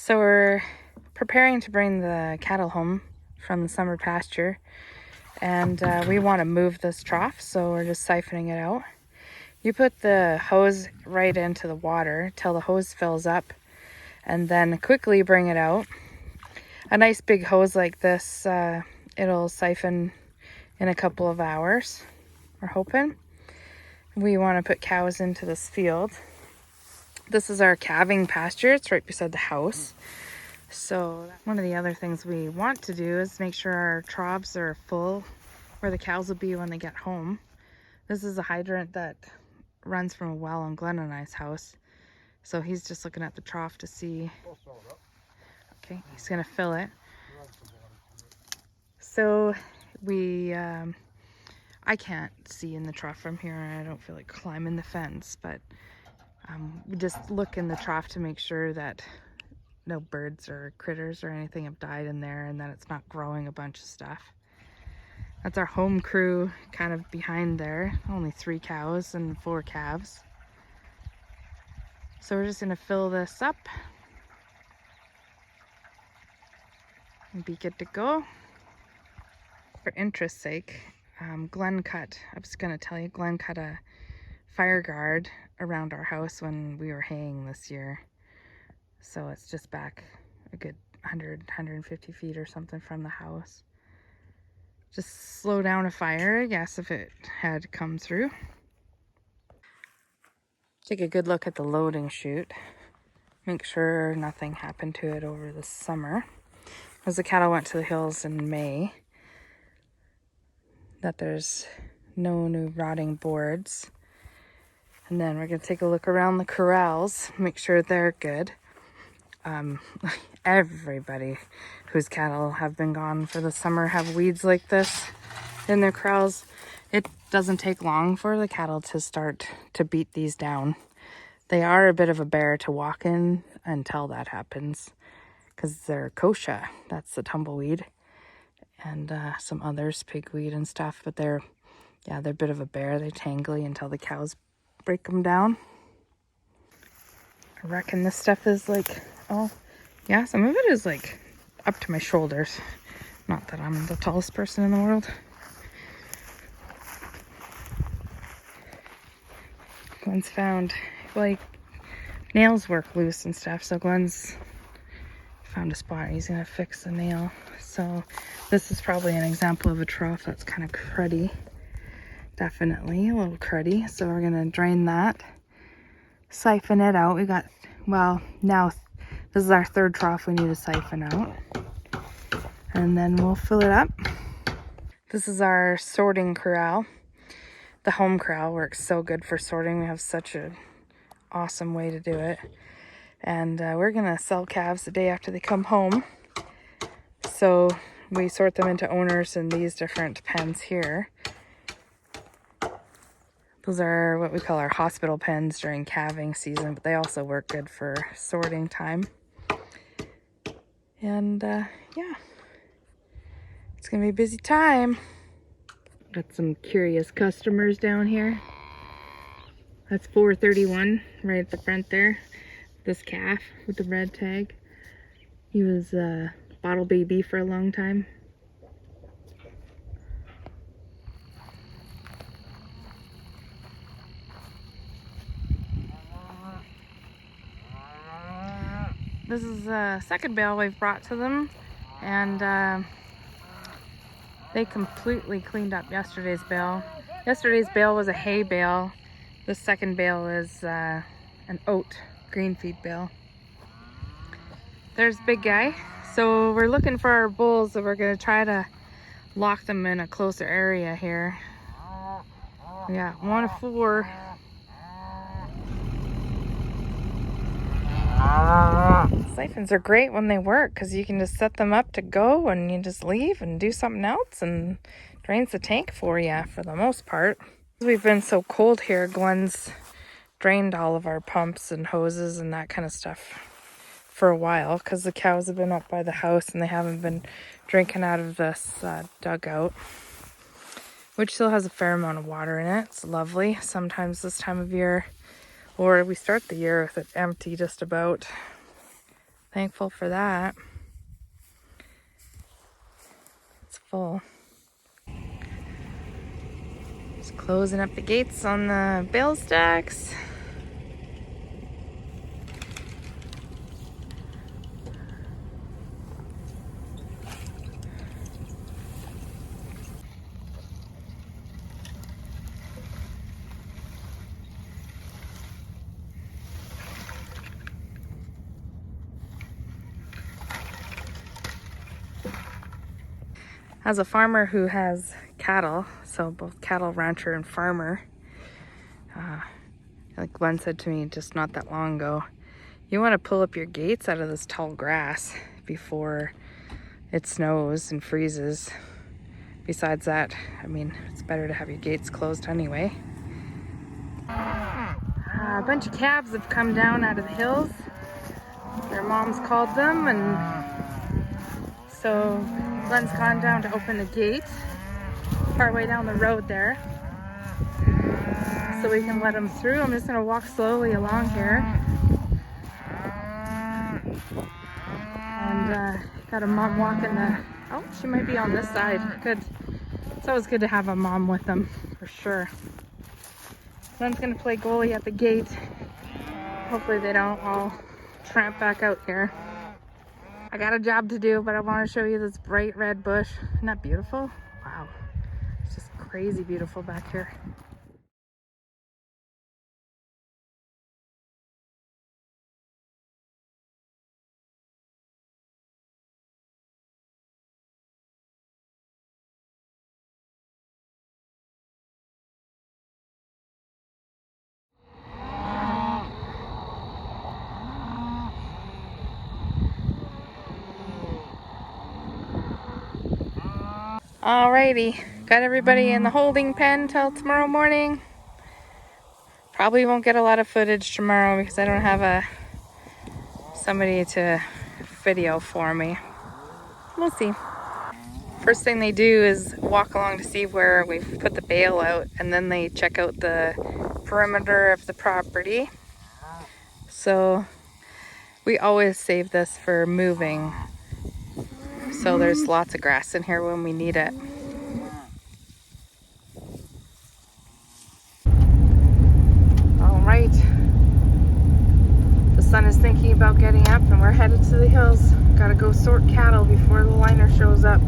So we're preparing to bring the cattle home from the summer pasture, and we want to move this trough, so we're just siphoning it out. You put the hose right into the water till the hose fills up, and then quickly bring it out. A nice big hose like this, it'll siphon in a couple of hours, we're hoping. We want to put cows into this field. This is our calving pasture. It's right beside the house. So one of the other things we want to do is make sure our troughs are full where the cows will be when they get home. This is a hydrant that runs from a well on Glenn and I's house. So he's just looking at the trough to see. Okay, he's gonna fill it. So I can't see in the trough from here. I don't feel like climbing the fence, but we just look in the trough to make sure that no birds or critters or anything have died in there and that it's not growing a bunch of stuff. That's our home crew kind of behind there. Only 3 cows and 4 calves. So we're just gonna fill this up and be good to go. For interest's sake, Glenn cut a fire guard around our house when we were haying this year. So it's just back a good 150 feet or something from the house. Just slow down a fire, I guess, if it had come through. Take a good look at the loading chute. Make sure nothing happened to it over the summer. As the cattle went to the hills in May, that there's no new rotting boards. And then we're going to take a look around the corrals, make sure they're good. Everybody whose cattle have been gone for the summer have weeds like this in their corrals. It doesn't take long for the cattle to start to beat these down. They are a bit of a bear to walk in until that happens, because they're kochia, that's the tumbleweed, and some others, pigweed and stuff, but they're a bit of a bear. They're tangly until the cows break them down. I reckon this stuff is like, oh yeah, some of it is like up to my shoulders. Not that I'm the tallest person in the world. Glenn's found, like, nails work loose and stuff, so Glenn's found a spot. He's gonna fix the nail. So this is probably an example of a trough that's kind of cruddy. Definitely a little cruddy. So we're gonna drain that, siphon it out. Now this is our 3rd trough we need to siphon out, and then we'll fill it up. This is our sorting corral. The home corral works so good for sorting. We have such an awesome way to do it. And we're gonna sell calves the day after they come home. So we sort them into owners in these different pens here. Those are what we call our hospital pens during calving season, but they also work good for sorting time. And yeah, it's gonna be a busy time. Got some curious customers down here. That's 431 right at the front there. This calf with the red tag. He was a bottle baby for a long time. This is the 2nd bale we've brought to them, and they completely cleaned up yesterday's bale. Yesterday's bale was a hay bale. The 2nd bale is an oat green feed bale. There's Big Guy. So we're looking for our bulls, so we're gonna try to lock them in a closer area here. Yeah, 1 of 4. Siphons are great when they work because you can just set them up to go and you just leave and do something else, and drains the tank for you for the most part. We've been so cold here, Glenn's drained all of our pumps and hoses and that kind of stuff for a while because the cows have been up by the house and they haven't been drinking out of this dugout, which still has a fair amount of water in it. It's lovely. Sometimes this time of year, or we start the year with it empty just about. Thankful for that. It's full. Just closing up the gates on the bale stacks. As a farmer who has cattle, so both cattle rancher and farmer, like Glenn said to me just not that long ago, you want to pull up your gates out of this tall grass before it snows and freezes. Besides that, I mean, it's better to have your gates closed anyway. A bunch of calves have come down out of the hills. Their moms called them, and so Glenn's gone down to open the gate partway down the road there so we can let them through. I'm just going to walk slowly along here. And got a mom walking the... Oh, she might be on this side. Good. It's always good to have a mom with them, for sure. Glenn's going to play goalie at the gate. Hopefully they don't all tramp back out here. I got a job to do, but I want to show you this bright red bush. Isn't that beautiful? Wow. It's just crazy beautiful back here. Alrighty, got everybody in the holding pen till tomorrow morning. Probably won't get a lot of footage tomorrow because I don't have somebody to video for me. We'll see. First thing they do is walk along to see where we've put the bale out, and then they check out the perimeter of the property. So we always save this for moving. So there's lots of grass in here when we need it. All right. The sun is thinking about getting up and we're headed to the hills. Gotta go sort cattle before the liner shows up.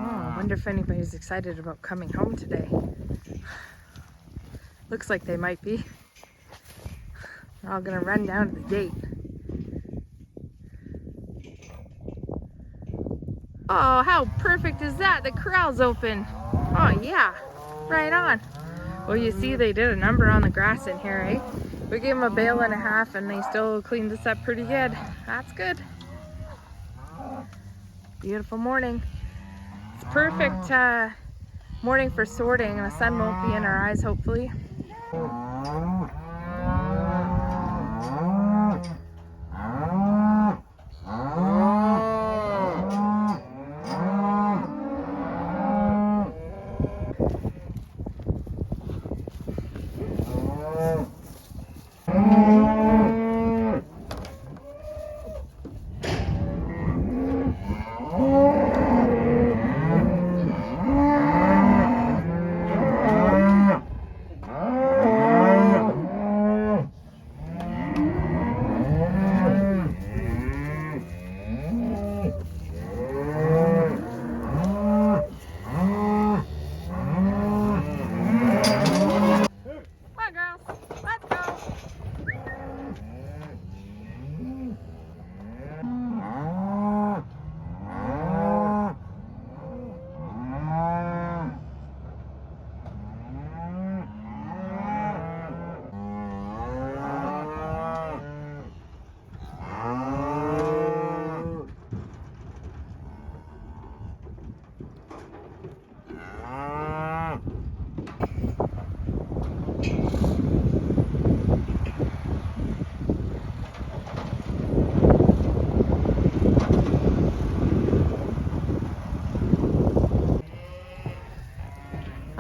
Oh, I wonder if anybody's excited about coming home today. Looks like they might be. They're all gonna run down to the gate. Oh, how perfect is that? The corral's open. Oh yeah, right on. Well, you see they did a number on the grass in here, eh? We gave them a bale and a half and they still cleaned this up pretty good. That's good. Beautiful morning. It's perfect morning for sorting, and the sun won't be in our eyes, hopefully.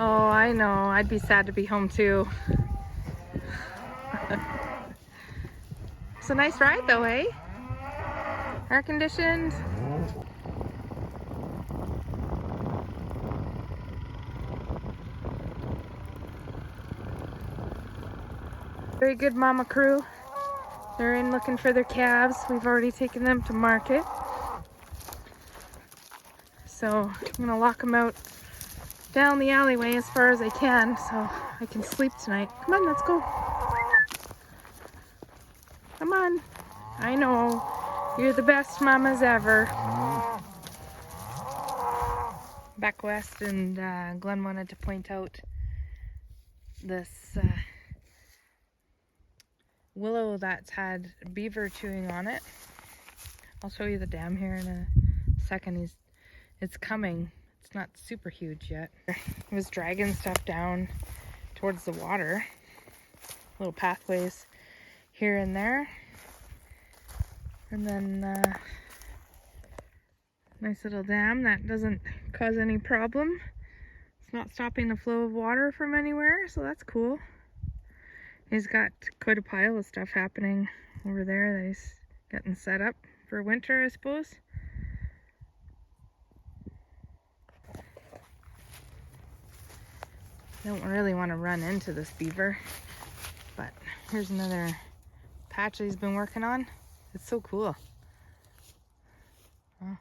Oh, I know. I'd be sad to be home too. It's a nice ride though, eh? Air conditioned. Very good mama crew. They're in looking for their calves. We've already taken them to market. So I'm gonna lock them out down the alleyway as far as I can so I can sleep tonight. Come on, let's go. Come on. I know. You're the best mamas ever. Back west, and Glenn wanted to point out this willow that's had beaver chewing on it. I'll show you the dam here in a second. It's coming. It's not super huge yet. It was dragging stuff down towards the water. Little pathways here and there. And then nice little dam that doesn't cause any problem. It's not stopping the flow of water from anywhere, so that's cool. He's got quite a pile of stuff happening over there that he's getting set up for winter, I suppose. Don't really want to run into this beaver, but here's another patch that he's been working on. It's so cool. Oh.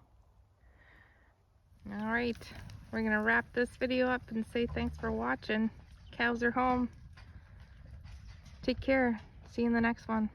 All right, we're gonna wrap this video up and say thanks for watching. Cows are home. Take care. See you in the next one.